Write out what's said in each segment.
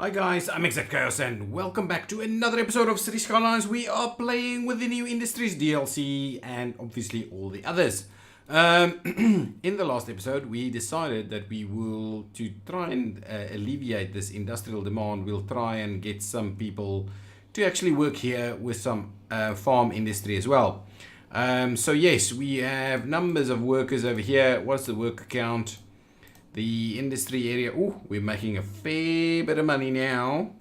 Hi guys, I'm ExactChaos and welcome back to another episode of Cities Skylines. We are playing with the new Industries DLC and obviously all the others. In the last episode, we decided that we will, to try and alleviate this industrial demand, we'll try and get some people to actually work here with some farm industry as well. So yes, we have numbers of workers over here. What's the worker count? The industry area, oh, we're making a fair bit of money now.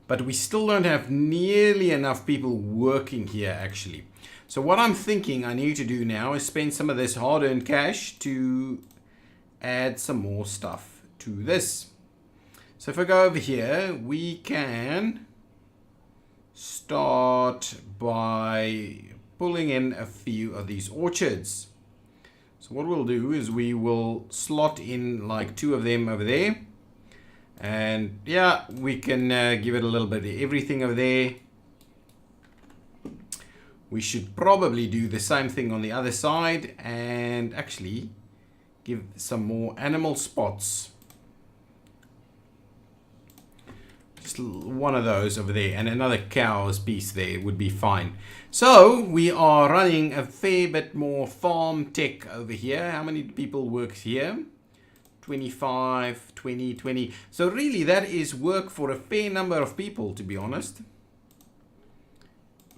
But we still don't have nearly enough people working here, actually. So what I'm thinking I need to do now is spend some of this hard-earned cash to add some more stuff to this. So if I go over here, we can start by pulling in a few of these orchards. So what we'll do is we will slot in like 2 of them over there. And yeah, we can give it a little bit of everything over there. We should probably do the same thing on the other side and actually give some more animal spots. Just one of those over there and another cow's piece there would be fine. So we are running a fair bit more farm tech over here. How many people work here? 25, 20, 20. So really that is work for a fair number of people, to be honest.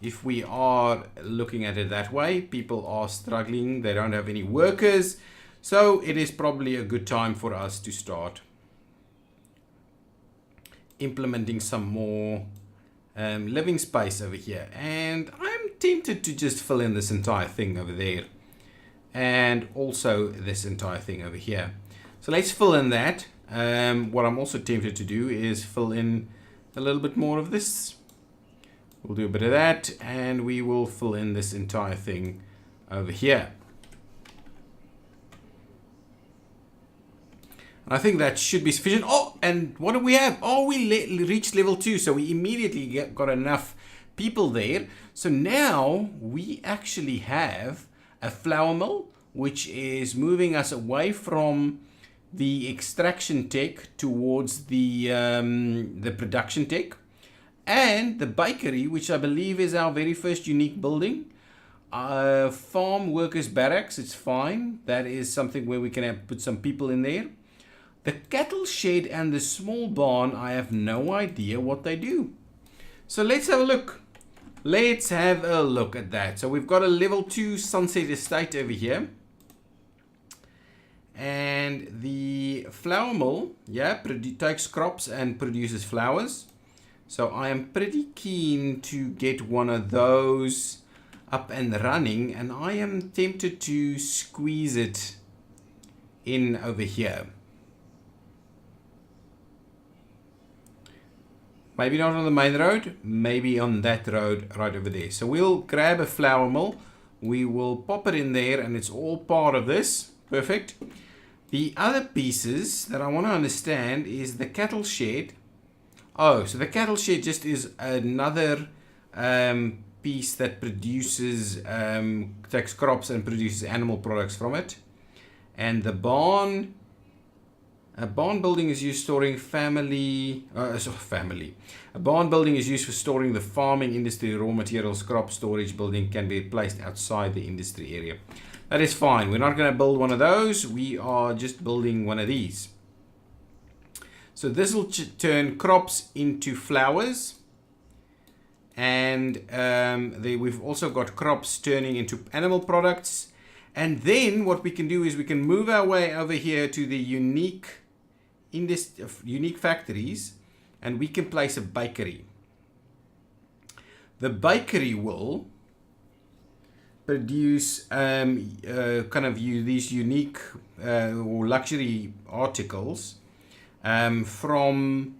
If we are looking at it that way, people are struggling. They don't have any workers. So it is probably a good time for us to start implementing some more living space over here. And I'm tempted to just fill in this entire thing over there. And also this entire thing over here. So let's fill in that. What I'm also tempted to do is fill in a little bit more of this. We'll do a bit of that. And we will fill in this entire thing over here. I think that should be sufficient. Oh, and what do we have? Oh, we reached level 2. So we immediately got enough people there. So now we actually have a flour mill, which is moving us away from the extraction tech towards the production tech. And the bakery, which I believe is our very first unique building. Farm workers barracks, it's fine. That is something where we can put some people in there. The cattle shed and the small barn, I have no idea what they do. So let's have a look. Let's have a look at that. So we've got a level 2 sunset estate over here. And the flour mill, yeah, takes crops and produces flowers. So I am pretty keen to get one of those up and running. And I am tempted to squeeze it in over here. Maybe not on the main road, maybe on that road right over there. So we'll grab a flour mill, we will pop it in there and it's all part of this. Perfect. The other pieces that I want to understand is the cattle shed. Oh, so the cattle shed just is another piece that produces, takes crops and produces animal products from it. And the barn... A barn building is used for storing A barn building is used for storing the farming industry raw materials. Crop storage building can be placed outside the industry area. That is fine. We're not going to build one of those. We are just building one of these. So this will turn crops into flowers. And we've also got crops turning into animal products. And then what we can do is we can move our way over here to the unique factories and we can place a bakery. The bakery will produce these unique or luxury articles from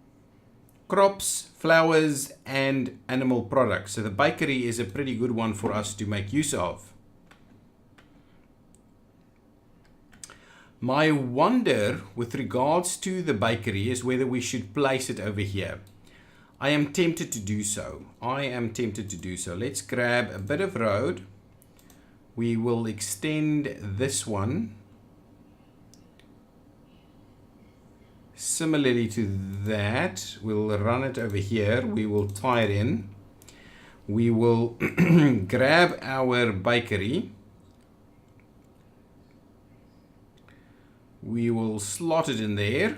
crops, flowers and animal products. So the bakery is a pretty good one for us to make use of. My wonder with regards to the bakery is whether we should place it over here. I am tempted to do so. Let's grab a bit of road. We will extend this one Similarly to that, we'll run it over here. We will tie it in. We will grab our bakery. We will slot it in there.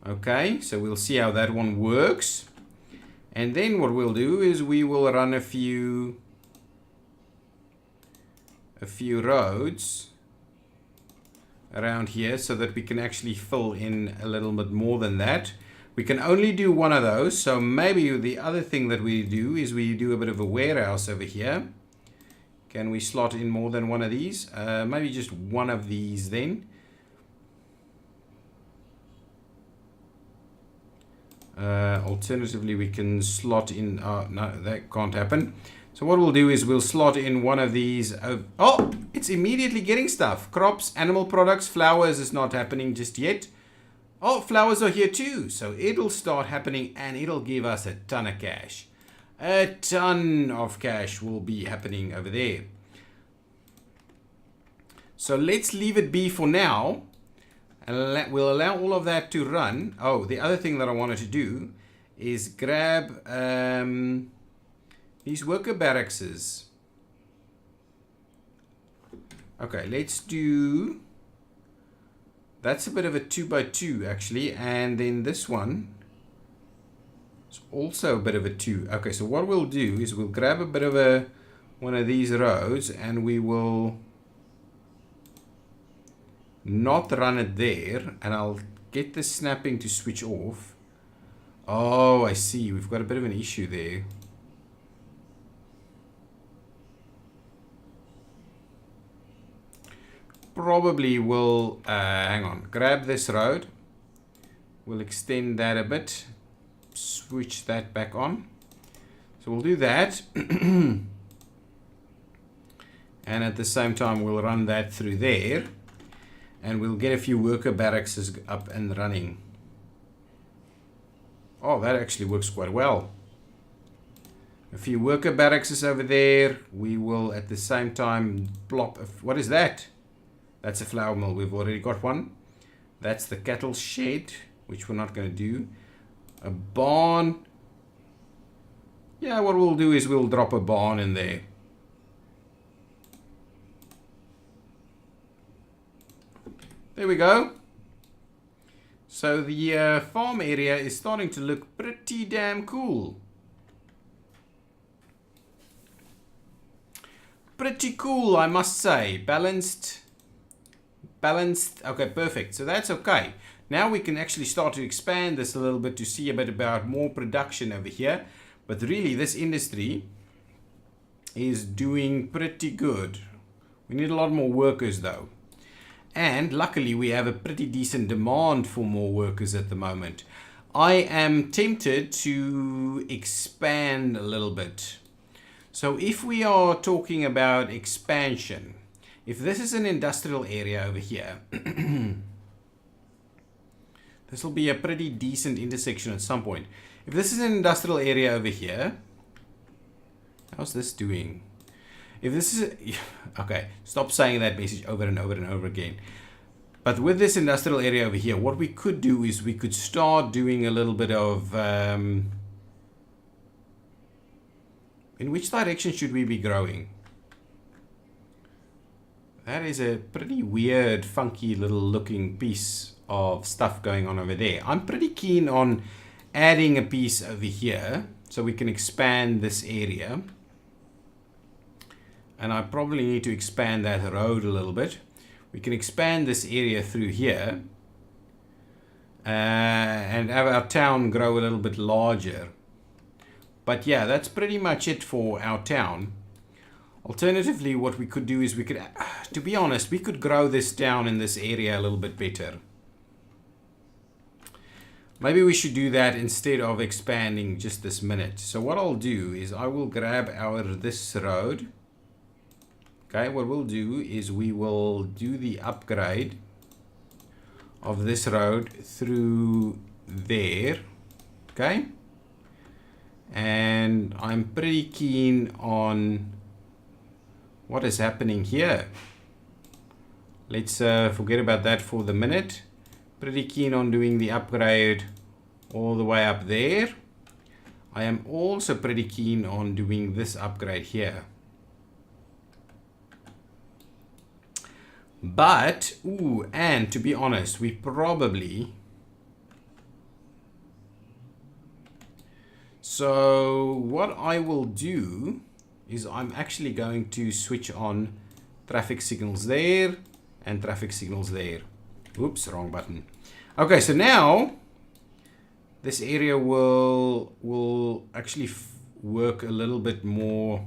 Okay, so we'll see how that one works. And then what we'll do is we will run a few roads around here so that we can actually fill in a little bit more than that. We can only do one of those, so maybe the other thing that we do is we do a bit of a warehouse over here. Can we slot in more than one of these? Maybe just one of these then. Alternatively, we can slot in... no, that can't happen. So what we'll do is we'll slot in one of these. Oh, it's immediately getting stuff. Crops, animal products, flowers is not happening just yet. Oh, flowers are here too. So it'll start happening and it'll give us a ton of cash. A ton of cash will be happening over there. So let's leave it be for now. And we'll allow all of that to run. Oh, the other thing that I wanted to do is grab these worker barracks. Okay, let's do... That's a bit of a 2x2 actually. And then this one is also a bit of a 2. Okay, so what we'll do is we'll grab a bit of one of these roads and we will not run it there, and I'll get the snapping to switch off. Oh, I see. We've got a bit of an issue there. Probably will, hang on, grab this road. We'll extend that a bit. Switch that back on. So we'll do that. And at the same time, we'll run that through there. And we'll get a few worker barracks up and running. Oh, that actually works quite well. A few worker barracks over there. We will at the same time plop. What is that? That's a flour mill. We've already got one. That's the cattle shed, which we're not going to do. A barn. Yeah, what we'll do is we'll drop a barn in there. There we go. So the farm area is starting to look pretty damn cool. Pretty cool, I must say. Balanced. Okay, perfect. So that's okay. Now we can actually start to expand this a little bit to see a bit about more production over here. But really, this industry is doing pretty good. We need a lot more workers though. And luckily we have a pretty decent demand for more workers at the moment. I am tempted to expand a little bit. So if we are talking about expansion, if this is an industrial area over here, this will be a pretty decent intersection at some point. If this is an industrial area over here, how's this doing? If this is okay, stop saying that message over and over and over again. But with this industrial area over here, what we could do is we could start doing a little bit of in which direction should we be growing? That is a pretty weird, funky little looking piece of stuff going on over there. I'm pretty keen on adding a piece over here so we can expand this area. And I probably need to expand that road a little bit. We can expand this area through here and have our town grow a little bit larger. But yeah, that's pretty much it for our town. Alternatively, what we could do is we could, to be honest, we could grow this down in this area a little bit better. Maybe we should do that instead of expanding just this minute. So what I'll do is I will grab this road. Okay, what we'll do is we will do the upgrade of this road through there. Okay. And I'm pretty keen on what is happening here. Let's forget about that for the minute. Pretty keen on doing the upgrade all the way up there. I am also pretty keen on doing this upgrade here. But, ooh, and to be honest, we probably... So, what I will do is I'm actually going to switch on traffic signals there and traffic signals there. Oops, wrong button. Okay, so now this area will actually work a little bit more.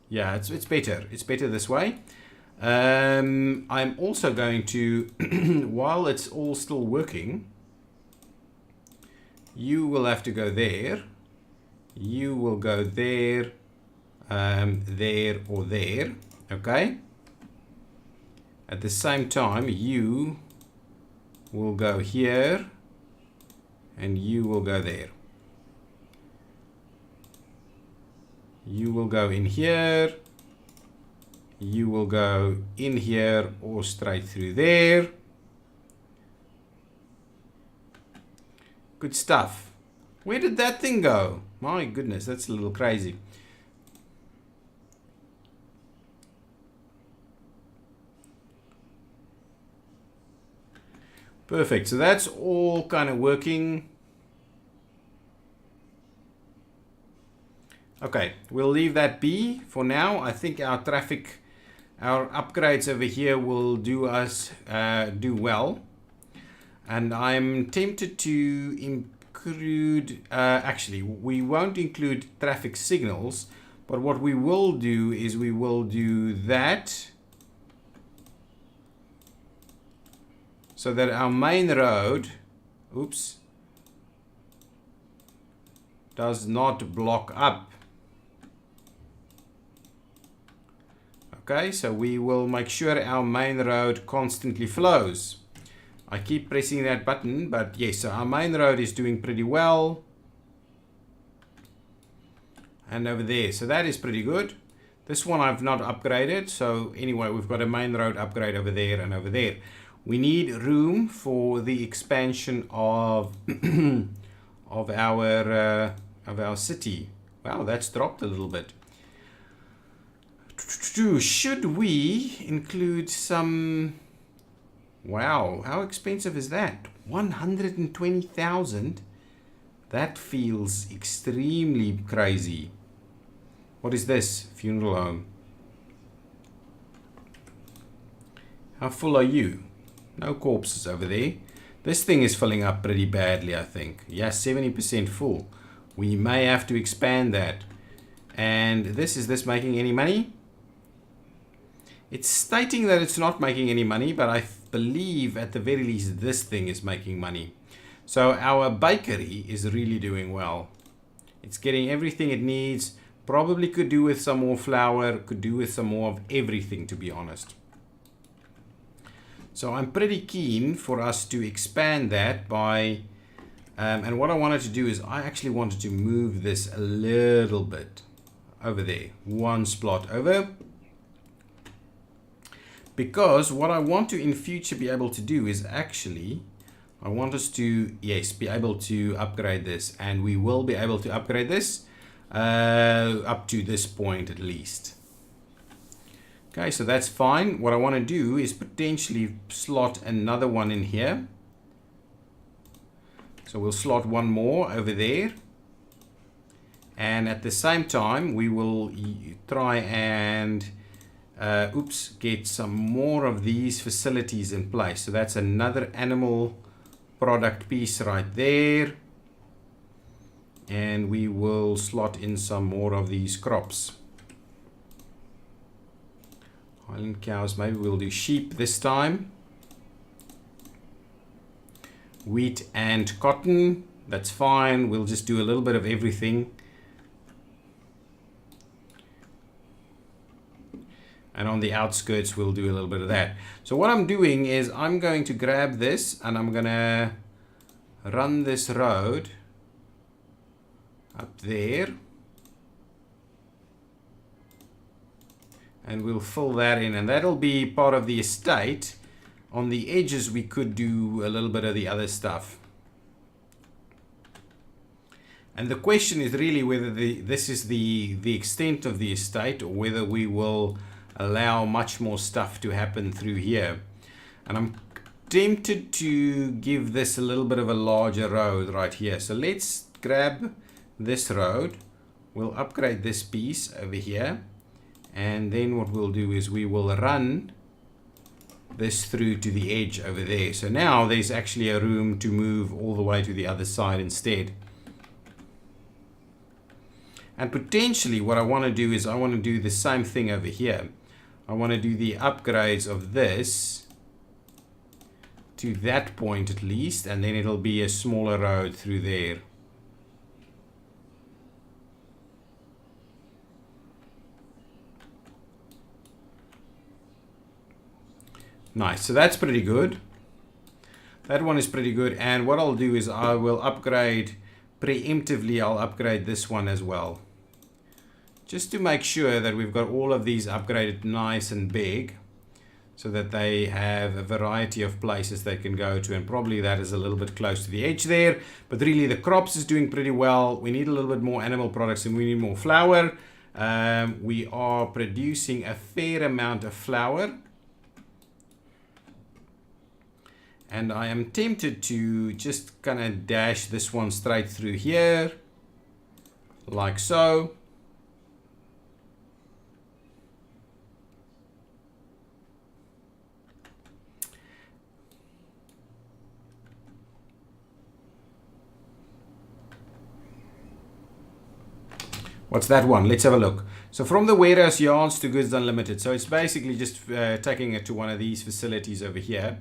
Yeah, it's better. It's better this way. I'm also going to, while it's all still working, you will have to go there. You will go there, there or there. Okay. At the same time, you will go here and you will go there. You will go in here, you will go in here or straight through there. Good stuff. Where did that thing go? My goodness, that's a little crazy. Perfect, so that's all kind of working. Okay, we'll leave that be for now. I think our upgrades over here will do us do well. And I'm tempted to include, actually, we won't include traffic signals, but what we will do is we will do that so that our main road, oops, does not block up. Okay, so we will make sure our main road constantly flows. I keep pressing that button, but yes, so our main road is doing pretty well. And over there, so that is pretty good. This one I've not upgraded, so anyway, we've got a main road upgrade over there and over there. We need room for the expansion of of our city. Wow, that's dropped a little bit. Should we include some... Wow, how expensive is that? 120,000? That feels extremely crazy. What is this? Funeral home. How full are you? No corpses over there. This thing is filling up pretty badly, I think. Yeah, 70% full. We may have to expand that. And this, is this making any money? It's stating that it's not making any money, but I believe at the very least this thing is making money. So our bakery is really doing well. It's getting everything it needs. Probably could do with some more flour, could do with some more of everything, to be honest. So I'm pretty keen for us to expand that by, and what I wanted to do is I actually wanted to move this a little bit over there, one spot over. Because what I want to in future be able to do is actually, I want us to, yes, be able to upgrade this. And we will be able to upgrade this up to this point at least. Okay, so that's fine. What I want to do is potentially slot another one in here. So we'll slot one more over there. And at the same time, we will try and... get some more of these facilities in place. So that's another animal product piece right there. And we will slot in some more of these crops. Highland cows, maybe we'll do sheep this time. Wheat and cotton, that's fine. We'll just do a little bit of everything. And on the outskirts, we'll do a little bit of that. So what I'm doing is I'm going to grab this and I'm going to run this road up there. And we'll fill that in, and that'll be part of the estate. On the edges we could do a little bit of the other stuff. And the question is really whether this is the extent of the estate, or whether we will allow much more stuff to happen through here. And I'm tempted to give this a little bit of a larger road right here. So let's grab this road. We'll upgrade this piece over here. And then what we'll do is we will run this through to the edge over there. So now there's actually a room to move all the way to the other side instead. And potentially what I want to do is I want to do the same thing over here. I want to do the upgrades of this to that point at least, and then it'll be a smaller road through there. Nice, so that's pretty good. That one is pretty good, and what I'll do is I will upgrade preemptively. I'll upgrade this one as well, just to make sure that we've got all of these upgraded nice and big, so that they have a variety of places they can go to. And probably that is a little bit close to the edge there, but really the crops is doing pretty well. We need a little bit more animal products, and we need more flour. We are producing a fair amount of flour. And I am tempted to just kind of dash this one straight through here, like so. What's that one? Let's have a look. So from the warehouse yards to goods unlimited. So it's basically just taking it to one of these facilities over here.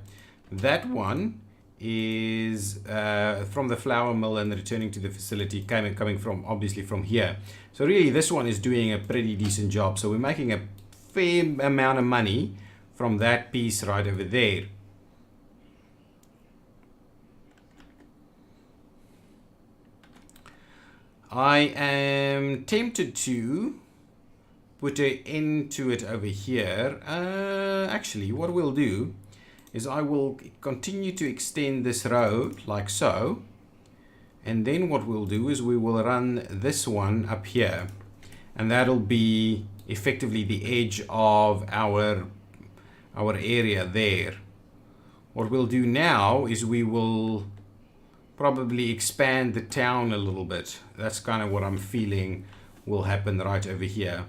That one is from the flour mill and returning to the facility, coming from obviously from here. So really this one is doing a pretty decent job. So we're making a fair amount of money from that piece right over there. I am tempted to put an end to it over here. Actually, what we'll do is I will continue to extend this road like so, and then what we'll do is we will run this one up here, and that'll be effectively the edge of our area there. What we'll do now is we will probably expand the town a little bit. That's kind of what I'm feeling will happen right over here.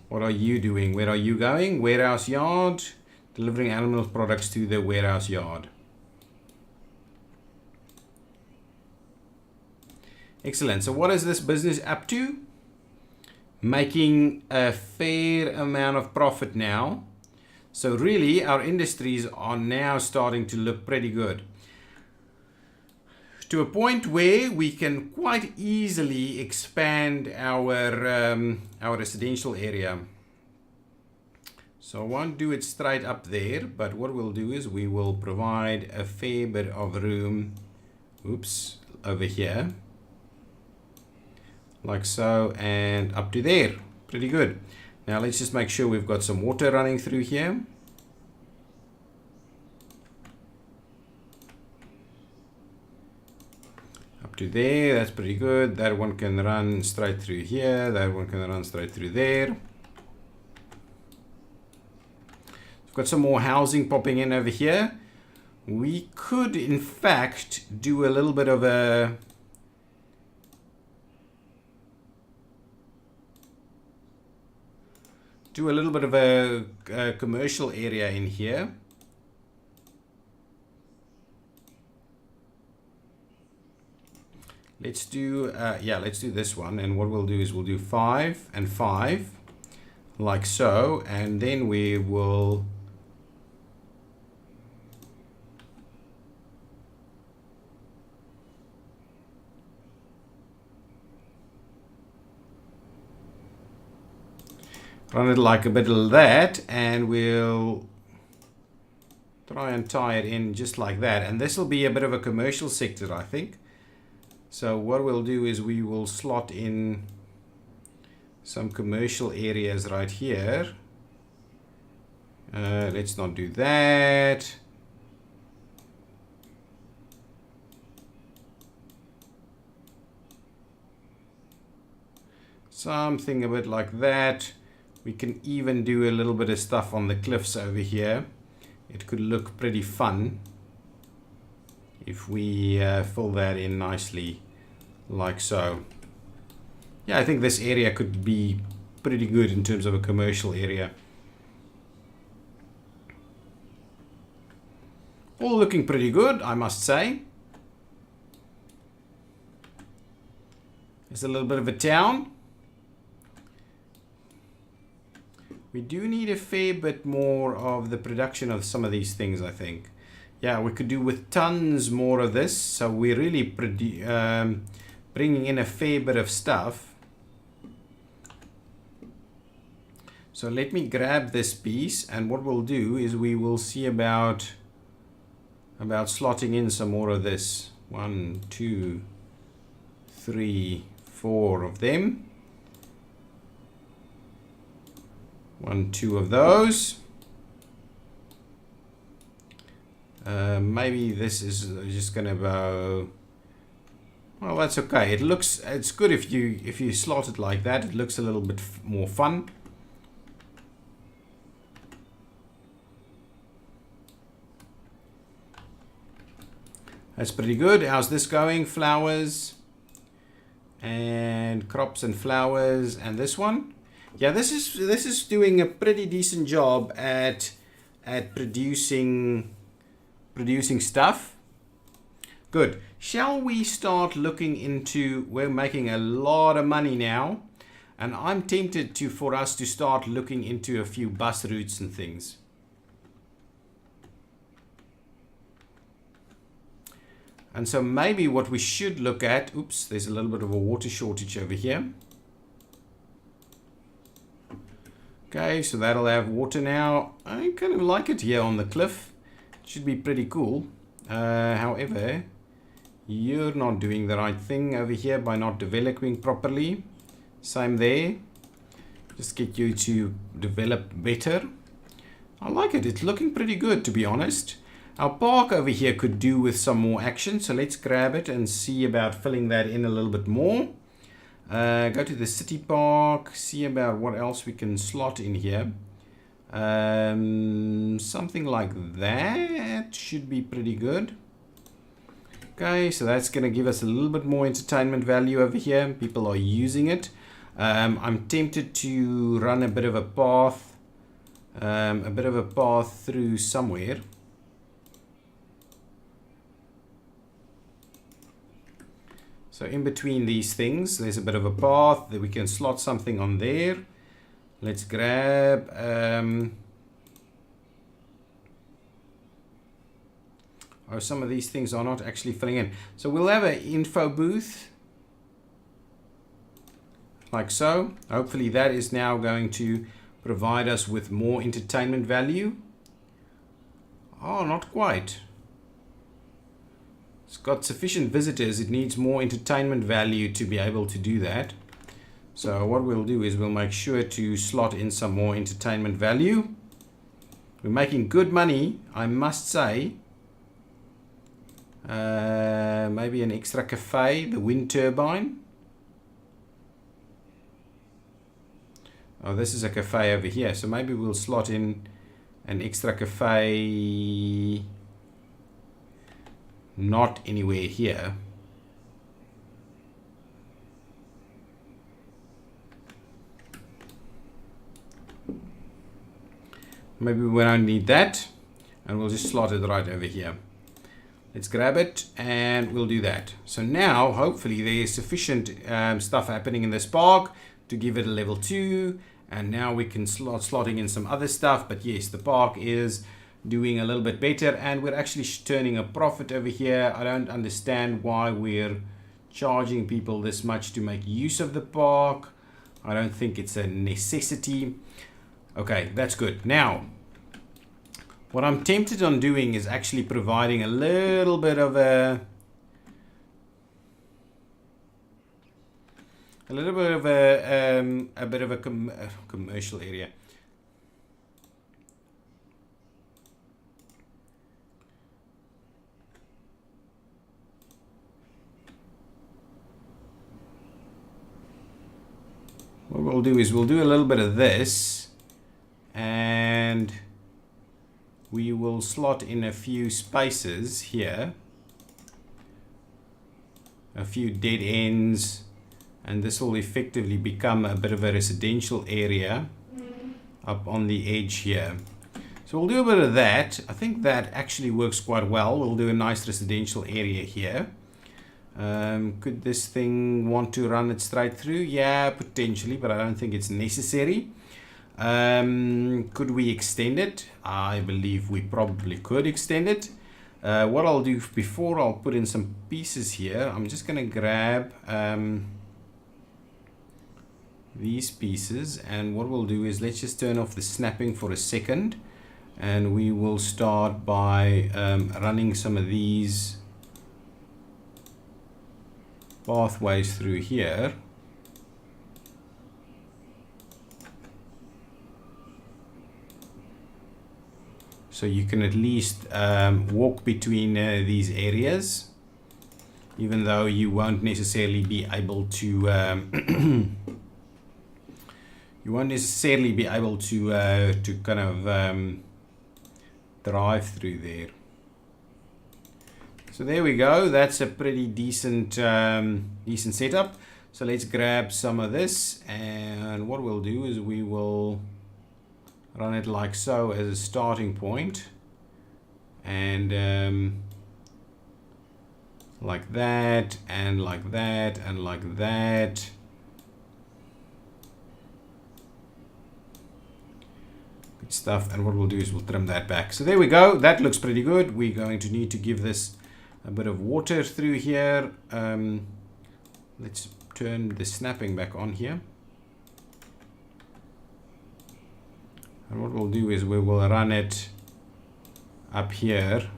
What are you doing? Where are you going? Warehouse yard. Delivering animal products to the warehouse yard. Excellent. So what is this business up to? Making a fair amount of profit now. So really our industries are now starting to look pretty good, to a point where we can quite easily expand our residential area. So I won't do it straight up there, but what we'll do is we will provide a fair bit of room, oops, over here, like so, and up to there. Pretty good. Now let's just make sure we've got some water running through here. Up to there, that's pretty good. That one can run straight through here. That one can run straight through there. Got some more housing popping in over here. We could in fact do a little bit of a commercial area in here. Let's do let's do this one, and what we'll do is we'll do 5 and 5 like so, and then we will run it like a bit of that, and we'll try and tie it in just like that. And this will be a bit of a commercial sector, I think. So what we'll do is we will slot in some commercial areas right here. Let's not do that. Something a bit like that. We can even do a little bit of stuff on the cliffs over here. It could look pretty fun if we fill that in nicely like so. Yeah, I think this area could be pretty good in terms of a commercial area. All looking pretty good, I must say. There's a little bit of a town. We do need a fair bit more of the production of some of these things, I think. Yeah, we could do with tons more of this. So we're really bringing in a fair bit of stuff. So let me grab this piece, and what we'll do is we will see about slotting in some more of this. 1, 2, 3, 4 of them. 1, 2 of those. Maybe this is just gonna go. Well, that's okay. It's good if you slot it like that. It looks a little bit more fun. That's pretty good. How's this going? Flowers and crops and flowers, and this one. Yeah, this is doing a pretty decent job at producing stuff. Good. Shall we start looking into? We're making a lot of money now, and I'm tempted for us to start looking into a few bus routes and things. And so maybe what we should look at. Oops, there's a little bit of a water shortage over here. Okay, so that'll have water now. I kind of like it here on the cliff. It should be pretty cool. However, you're not doing the right thing over here by not developing properly. Same there. Just get you to develop better. I like it. It's looking pretty good, to be honest. Our park over here could do with some more action. So let's grab it and see about filling that in a little bit more. Go to the city park, see about what else we can slot in here. Something like that should be pretty good. Okay, so that's going to give us a little bit more entertainment value over here. People are using it. I'm tempted to run a bit of a path, through somewhere. So in between these things, there's a bit of a path that we can slot something on there. Let's grab oh, some of these things are not actually filling in. So we'll have an info booth like so. Hopefully that is now going to provide us with more entertainment value. Oh, not quite. It's got sufficient visitors. It needs more entertainment value to be able to do that. So what we'll do is we'll make sure to slot in some more entertainment value. We're making good money, I must say. Maybe an extra cafe, the wind turbine. Oh, this is a cafe over here. So maybe we'll slot in an extra cafe. Not anywhere here. Maybe we don't need that, and we'll just slot it right over here. Let's grab it and we'll do that. So now hopefully there's sufficient stuff happening in this park to give it a level 2, and now we can slotting in some other stuff. But yes, the park is doing a little bit better, and we're actually turning a profit over here. I don't understand why we're charging people this much to make use of the park. I don't think it's a necessity. Okay, that's good. Now, what I'm tempted on doing is actually providing a little bit of a A little bit of a commercial area. What we'll do is we'll do a little bit of this, and we will slot in a few spaces here, a few dead ends, and this will effectively become a bit of a residential area up on the edge here. So we'll do a bit of that. I think that actually works quite well. We'll do a nice residential area here. Could this thing want to run it straight through? Yeah, potentially, but I don't think it's necessary. Could we extend it? I believe we probably could extend it. What I'll do before I'll put in some pieces here, I'm just going to grab these pieces, and what we'll do is let's just turn off the snapping for a second, and we will start by running some of these pathways through here. So you can at least walk between these areas, even though you won't necessarily be able to kind of drive through there. So there we go. That's a pretty decent setup. So let's grab some of this, and what we'll do is we will run it like so as a starting point, and like that, and like that, and like that. Good stuff. And what we'll do is we'll trim that back. So there we go. That looks pretty good. We're going to need to give this a bit of water through here. Let's turn the snapping back on here. And what we'll do is we will run it up here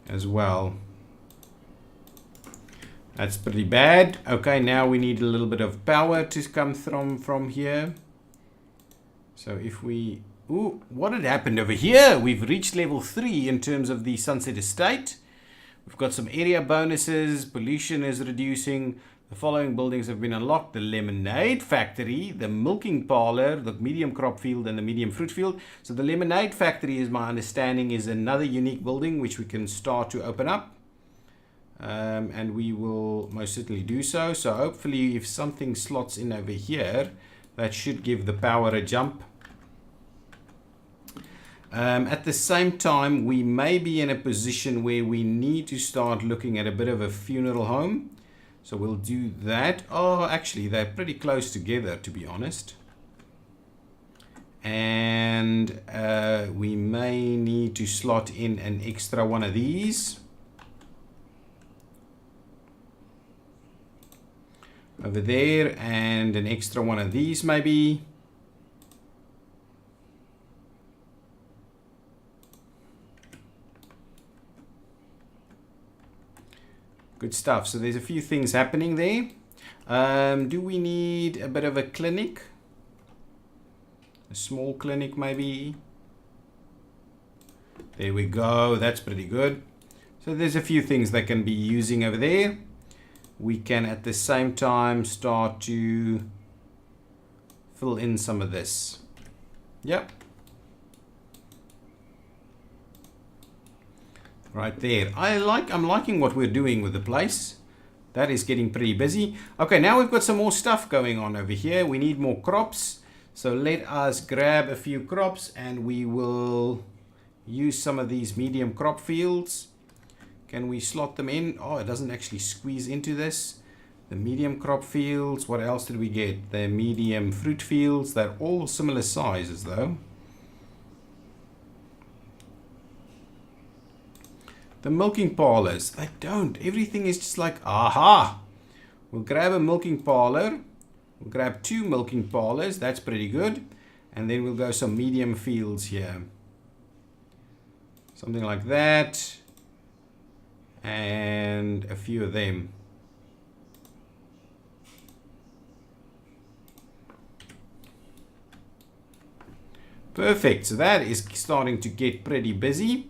as well. That's pretty bad. Okay, now we need a little bit of power to come from here. So if we... Ooh, what had happened over here? We've reached level 3 in terms of the Sunset Estate. We've got some area bonuses. Pollution is reducing. The following buildings have been unlocked: the lemonade factory, the milking parlor, the medium crop field, and the medium fruit field. So the lemonade factory, is my understanding, is another unique building which we can start to open up. And we will most certainly do so. So hopefully if something slots in over here, that should give the power a jump. At the same time, we may be in a position where we need to start looking at a bit of a funeral home. So we'll do that. Oh, actually, they're pretty close together, to be honest. And we may need to slot in an extra one of these over there, and an extra one of these maybe. Good stuff. So there's a few things happening there. Do we need a bit of a clinic? A small clinic maybe. There we go. That's pretty good. So there's a few things that can be using over there. We can at the same time start to fill in some of this. Yep. Right there. I'm liking what we're doing with the place. That is getting pretty busy. Okay, now we've got some more stuff going on over here. We need more crops. So let us grab a few crops, and we will use some of these medium crop fields. Can we slot them in? Oh, it doesn't actually squeeze into this. The medium crop fields. What else did we get? The medium fruit fields. They're all similar sizes though. The milking parlors, they don't. Everything is just like, aha. We'll grab a milking parlor. We'll grab 2 milking parlors. That's pretty good. And then we'll go some medium fields here. Something like that. and a few of them. Perfect. So that is starting to get pretty busy.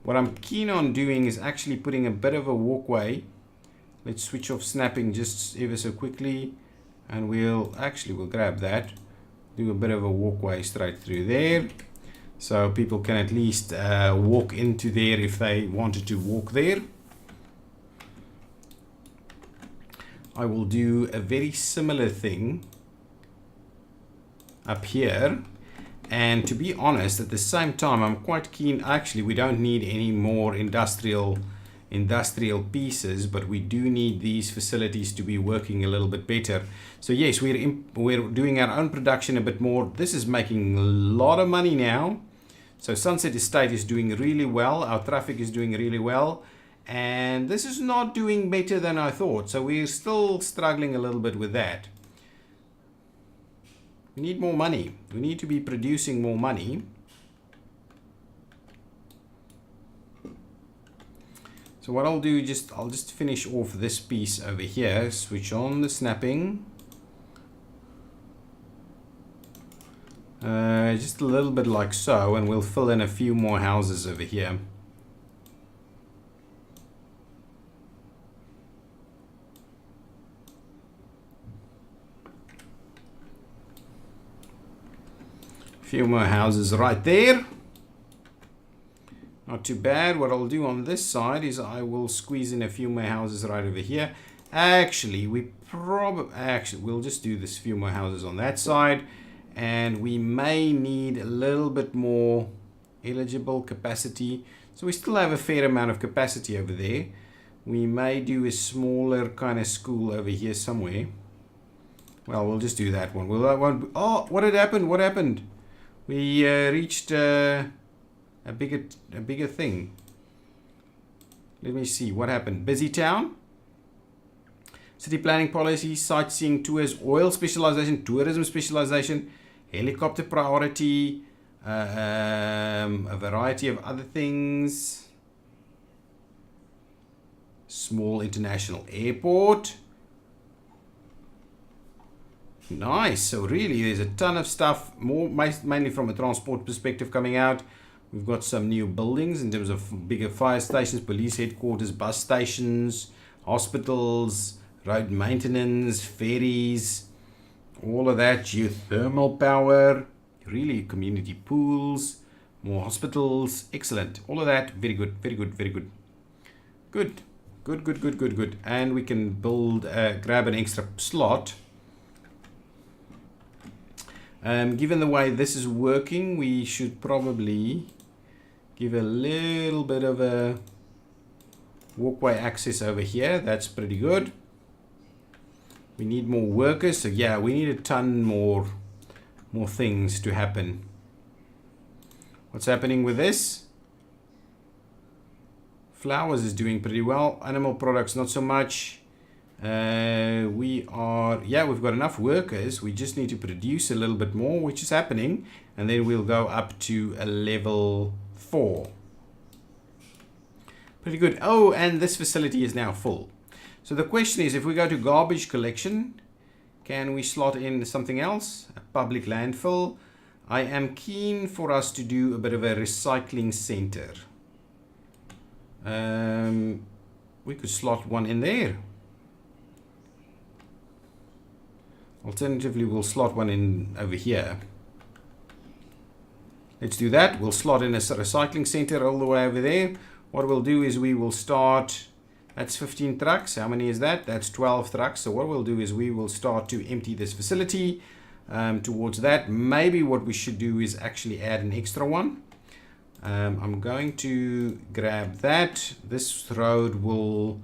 What I'm keen on doing is actually putting a bit of a walkway. Let's switch off snapping just ever so quickly, and we'll grab that, do a bit of a walkway straight through there, so people can at least walk into there if they wanted to walk there. I will do a very similar thing up here. And to be honest, at the same time, I'm quite keen. Actually, we don't need any more industrial pieces, but we do need these facilities to be working a little bit better. So yes, we're doing our own production a bit more. This is making a lot of money now. So Sunset Estate is doing really well. Our traffic is doing really well. And this is not doing better than I thought. So we're still struggling a little bit with that. We need more money. We need to be producing more money. So what I'll do, I'll just finish off this piece over here. Switch on the snapping. Just a little bit like so, and we'll fill in a few more houses over here. Few more houses right there. Not too bad. What I'll do on this side is I will squeeze in a few more houses right over here. Actually, we'll just do this few more houses on that side, and we may need a little bit more eligible capacity. So we still have a fair amount of capacity over there. We may do a smaller kind of school over here somewhere. Well, we'll just do that one. Oh, what had happened? What happened? We reached a bigger thing. Let me see what happened. Busy town, city planning policy, sightseeing tours, oil specialization, tourism specialization, helicopter priority, a variety of other things. Small international airport. Nice. So really there's a ton of stuff, mainly from a transport perspective coming out. We've got some new buildings in terms of bigger fire stations, police headquarters, bus stations, hospitals, road maintenance, ferries, all of that, geothermal power, really community pools, more hospitals. Excellent. All of that, very good, very good, very good. Good. And we can build, grab an extra slot. Given the way this is working, we should probably give a little bit of a walkway access over here. That's pretty good. We need more workers, so yeah, we need a ton more things to happen. What's happening with this? Flowers is doing pretty well. Animal products not so much. We've got enough workers. We just need to produce a little bit more, which is happening, and then we'll go up to a level 4. Pretty good. Oh, and this facility is now full. So the question is, if we go to garbage collection, can we slot in something else? A public landfill. I am keen for us to do a bit of a recycling center. We could slot one in there. Alternatively, we'll slot one in over here. Let's do that. We'll slot in a recycling center all the way over there. What we'll do is we will start, that's 15 trucks. How many is that? That's 12 trucks. So what we'll do is we will start to empty this facility towards that. Maybe what we should do is actually add an extra one. I'm going to grab that. This road will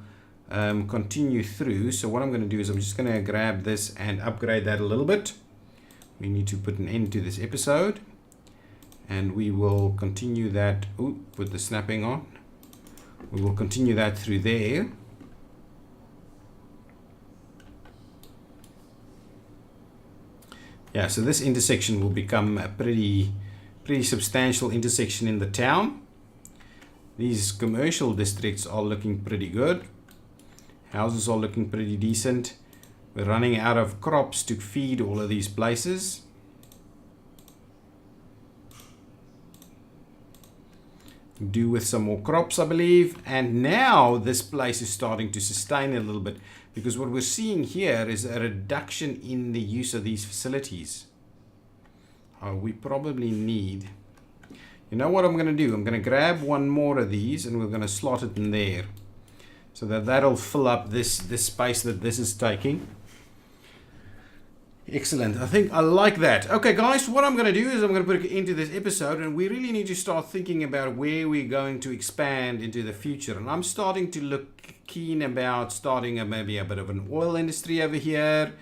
continue through. So what I'm going to do is I'm just going to grab this and upgrade that a little bit. We need to put an end to this episode, and we will continue that. Put the snapping on. We will continue that through there. Yeah, so this intersection will become a pretty substantial intersection in the town. These commercial districts are looking pretty good. Houses are looking pretty decent. We're running out of crops to feed all of these places. Do with some more crops, I believe. And now this place is starting to sustain a little bit, because what we're seeing here is a reduction in the use of these facilities. We probably need, you know what I'm going to do? I'm going to grab one more of these and we're going to slot it in there, so that that'll fill up this space that this is taking. Excellent. I think I like that. Okay, guys, what I'm going to do is I'm going to put it into this episode, and we really need to start thinking about where we're going to expand into the future. And I'm starting to look keen about starting maybe a bit of an oil industry over here.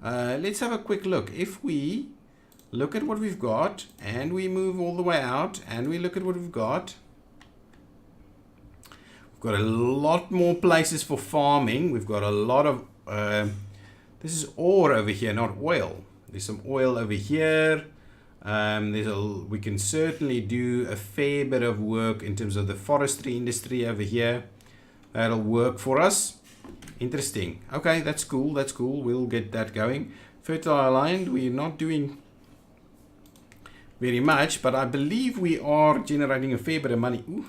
Let's have a quick look. If we look at what we've got and we move all the way out and we look at what we've got a lot more places for farming. We've got a lot of this is ore over here, not oil. There's some oil over here. We can certainly do a fair bit of work in terms of the forestry industry over here. That'll work for us. Interesting. Okay, that's cool. That's cool. We'll get that going. Fertile land, we're not doing very much, but I believe we are generating a fair bit of money. Ooh.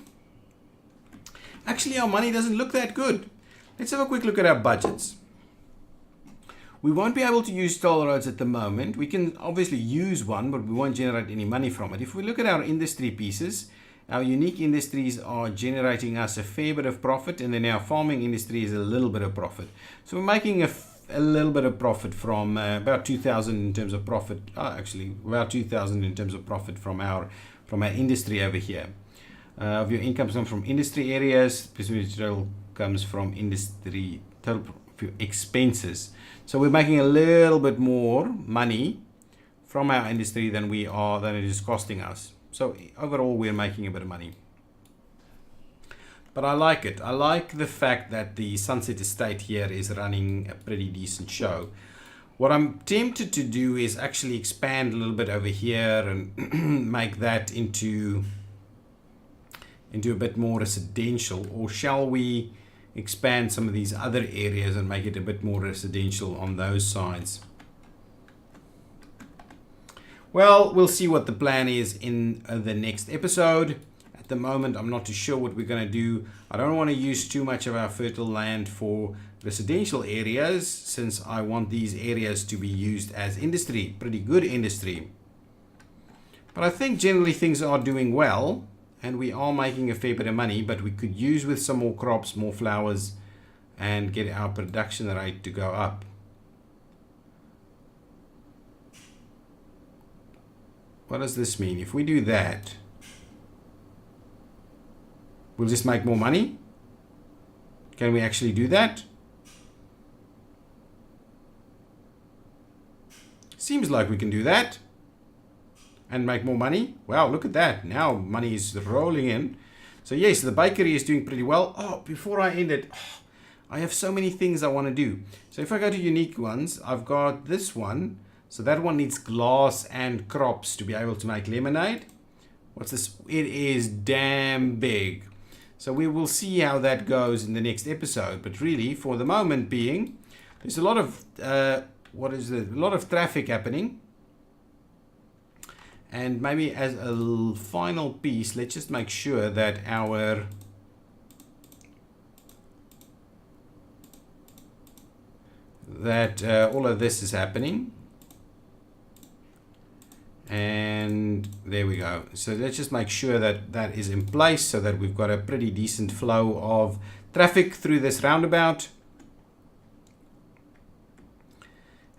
Actually, our money doesn't look that good. Let's have a quick look at our budgets. We won't be able to use toll roads at the moment. We can obviously use one, but we won't generate any money from it. If we look at our industry pieces, our unique industries are generating us a fair bit of profit, and then our farming industry is a little bit of profit. So we're making a little bit of profit from about 2,000 in terms of profit. Actually, about 2,000 in terms of profit from our industry over here. Of your income comes from industry areas, total comes from industry total expenses. So we're making a little bit more money from our industry than it is costing us. So overall, we're making a bit of money. But I like it. I like the fact that the Sunset Estate here is running a pretty decent show. What I'm tempted to do is actually expand a little bit over here and make that into a bit more residential. Or shall we expand some of these other areas and make it a bit more residential on those sides? Well, we'll see what the plan is in the next episode. At the moment, I'm not too sure what we're going to do. I don't want to use too much of our fertile land for residential areas, since I want these areas to be used as industry, pretty good industry. But I think generally things are doing well, and we are making a fair bit of money, but we could use with some more crops, more flowers, and get our production rate to go up. What does this mean? If we do that, we'll just make more money? Can we actually do that? Seems like we can do that and make more money. Wow, look at that. Now money is rolling in. So yes, the bakery is doing pretty well. Oh, before I end it, I have so many things I want to do. So if I go to unique ones, I've got this one. So that one needs glass and crops to be able to make lemonade. What's this? It is damn big. So we will see how that goes in the next episode. But really, for the moment being, there's a lot of a lot of traffic happening. And maybe as a final piece, let's just make sure that all of this is happening. And there we go. So let's just make sure that that is in place, so that we've got a pretty decent flow of traffic through this roundabout.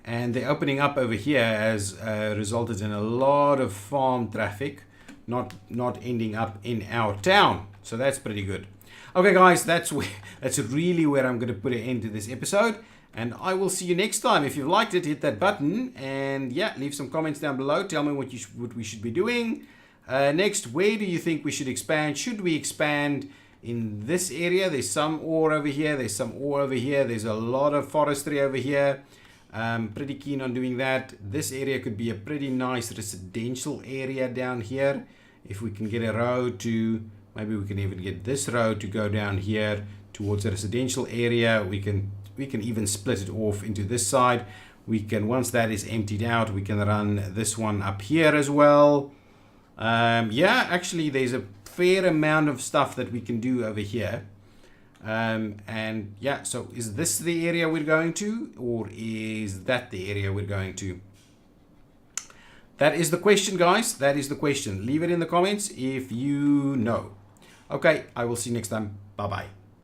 And the opening up over here has resulted in a lot of farm traffic not ending up in our town. So that's pretty good. Okay, guys, that's really where I'm going to put an end to this episode. And I will see you next time. If you've liked it, hit that button. And yeah, leave some comments down below. Tell me what we should be doing. Next, where do you think we should expand? Should we expand in this area? There's some ore over here. There's some ore over here. There's a lot of forestry over here. Pretty keen on doing that. This area could be a pretty nice residential area down here. If we can get a road to Maybe we can even get this road to go down here towards the residential area. We can even split it off into this side. We can, once that is emptied out, we can run this one up here as well. Yeah, actually there's a fair amount of stuff that we can do over here. And yeah, so is this the area we're going to, or is that the area we're going to? That is the question, guys. That is the question. Leave it in the comments if you know. Okay, I will see you next time. Bye-bye.